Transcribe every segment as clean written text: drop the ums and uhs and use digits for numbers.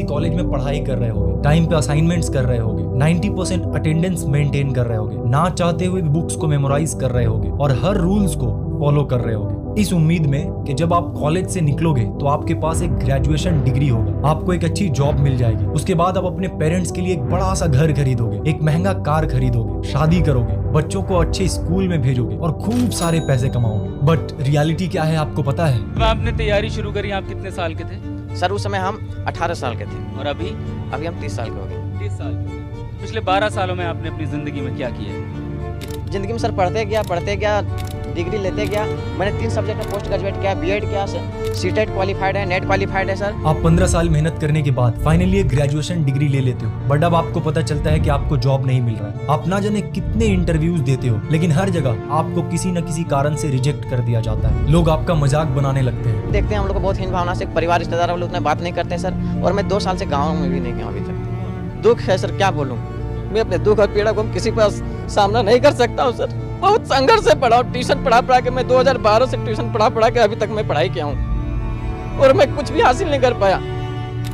College में पढ़ाई कर रहे होगे, टाइम पे असाइनमेंट्स कर रहे होगे, 90% अटेंडेंस मेंटेन कर रहे होगे, ना चाहते हुए भी बुक्स को मेमोराइज कर रहे होगे और हर रूल्स को फॉलो कर रहे होगे, इस उम्मीद में कि जब आप कॉलेज से निकलोगे तो आपके पास एक ग्रेजुएशन डिग्री होगा, आपको एक अच्छी जॉब मिल जाएगी, उसके बाद आप अपने पेरेंट्स के लिए एक बड़ा सा घर खरीदोगे, एक महंगा कार खरीदोगे, शादी करोगे, बच्चों को अच्छे स्कूल में भेजोगे और खूब सारे पैसे कमाओगे। बट रियलिटी क्या है आपको पता है? आपने तैयारी शुरू करी, आप कितने साल के थे? सर उस समय हम 18 साल के थे और अभी हम 30 साल के हो गए। 30 साल के। पिछले 12 सालों में आपने अपनी जिंदगी में क्या किया है? जिंदगी में सर पढ़ते गया, डिग्री लेते गया। मैंने 3 सब्जेक्ट में पोस्ट ग्रेजुएट किया, बीएड किया, सीटेट क्वालिफाइड है, नेट क्वालिफाइड है सर। आप 15 साल मेहनत करने के बाद फाइनली एक ग्रेजुएशन डिग्री ले लेते हो, बट अब आपको पता चलता है कि आपको जॉब नहीं मिल रहा है। आप ना जाने कितने इंटरव्यूज देते हो, लेकिन हर जगह आपको किसी न किसी कारण से रिजेक्ट कर दिया जाता है। लोग आपका मजाक बनाने लगते हैं। देखते हैं हम लोग को बहुत हीन भावना से, परिवार रिश्तेदार वाले उतना बात नहीं करते सर। और मैं 2 साल से गाँव में भी नहीं गया अभी तक। दुख है सर, क्या बोलूँ। मैं अपने दुख और पीड़ा को किसी पास सामना नहीं कर सकता हूँ सर। बहुत संघर्ष से पढ़ा, ट्यूशन पढ़ा के मैं 2012 से ट्यूशन पढ़ा के अभी तक मैं पढ़ाई किया हूँ और मैं कुछ भी हासिल नहीं कर पाया।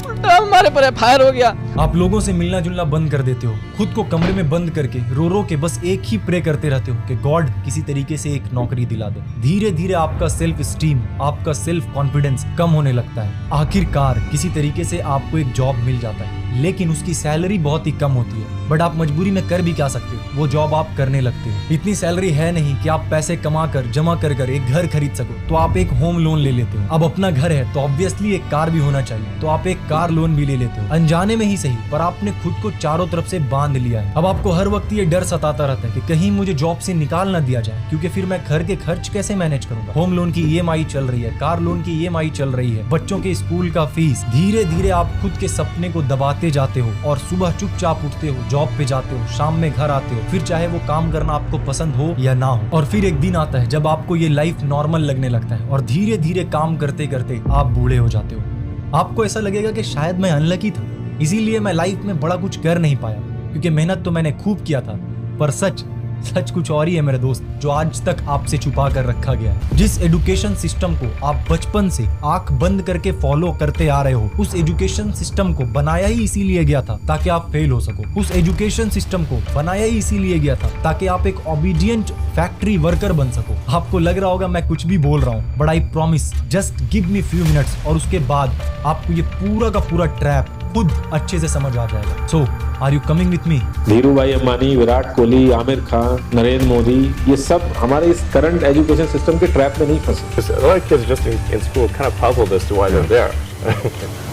उल्टा हमारे पर एफआईआर हो गया। आप लोगों से मिलना जुलना बंद कर देते हो, खुद को कमरे में बंद करके रो के बस एक ही प्रे करते रहते हो कि गॉड किसी तरीके से एक नौकरी दिला दे। धीरे धीरे आपका सेल्फ स्टीम, आपका सेल्फ कॉन्फिडेंस कम होने लगता है। आखिरकार किसी तरीके से आपको एक जॉब मिल जाता है, लेकिन उसकी सैलरी बहुत ही कम होती है। बट आप मजबूरी में कर भी क्या सकते हो, वो जॉब आप करने लगते हो। इतनी सैलरी है नहीं कि आप पैसे कमा कर जमा कर एक घर खरीद सको, तो आप एक होम लोन ले लेते हो। अब अपना घर है तो ऑब्वियसली एक कार भी होना चाहिए, तो आप एक कार लोन भी ले लेते हो। अनजाने में ही सही, पर आपने खुद को चारों तरफ से बांध लिया है। अब आपको हर वक्त ये डर सताता रहता है कि कहीं मुझे जॉब से निकाल ना दिया जाए, क्योंकि फिर मैं घर के खर्च कैसे मैनेज करूंगा। होम लोन की ईएमआई चल रही है, कार लोन की ईएमआई चल रही है, बच्चों के स्कूल का फीस। धीरे धीरे आप खुद के सपने को दबाते जाते हो और सुबह चुपचाप उठते हो, जॉब पे जाते हो, शाम में घर आते हो, फिर चाहे वो काम करना आपको पसंद हो या ना हो। और फिर एक दिन आता है जब आपको ये लाइफ नॉर्मल लगने लगता है और धीरे धीरे काम करते करते आप बूढ़े हो जाते हो। आपको ऐसा लगेगा कि शायद मैं अनलकी था, इसीलिए मैं लाइफ में बड़ा कुछ कर नहीं पाया, क्योंकि मेहनत तो मैंने खूब किया था। पर सच कुछ और ही है मेरे दोस्त, जो आज तक आपसे छुपा कर रखा गया है। जिस एजुकेशन सिस्टम को आप बचपन से आंख बंद करके फॉलो करते आ रहे हो, उस एजुकेशन सिस्टम को बनाया ही इसीलिए गया था ताकि आप फेल हो सको। उस एजुकेशन सिस्टम को बनाया ही इसीलिए गया था ताकि आप एक ओबीडिएंट फैक्ट्री वर्कर बन सको। आपको लग रहा होगा मैं कुछ भी बोल रहा हूँ, but I promise, just give me few minutes और उसके बाद आपको ये पूरा का पूरा ट्रैप खुद अच्छे से समझ आ जाएगा। So are you coming with me? Dhirubhai Ambani, Virat Kohli, Aamir Khan, Narendra Modi, ये सब हमारे इस करंट एजुकेशन सिस्टम के ट्रैप में नहीं फंसे। A lot of kids just in school kind of puzzled as to why they're there.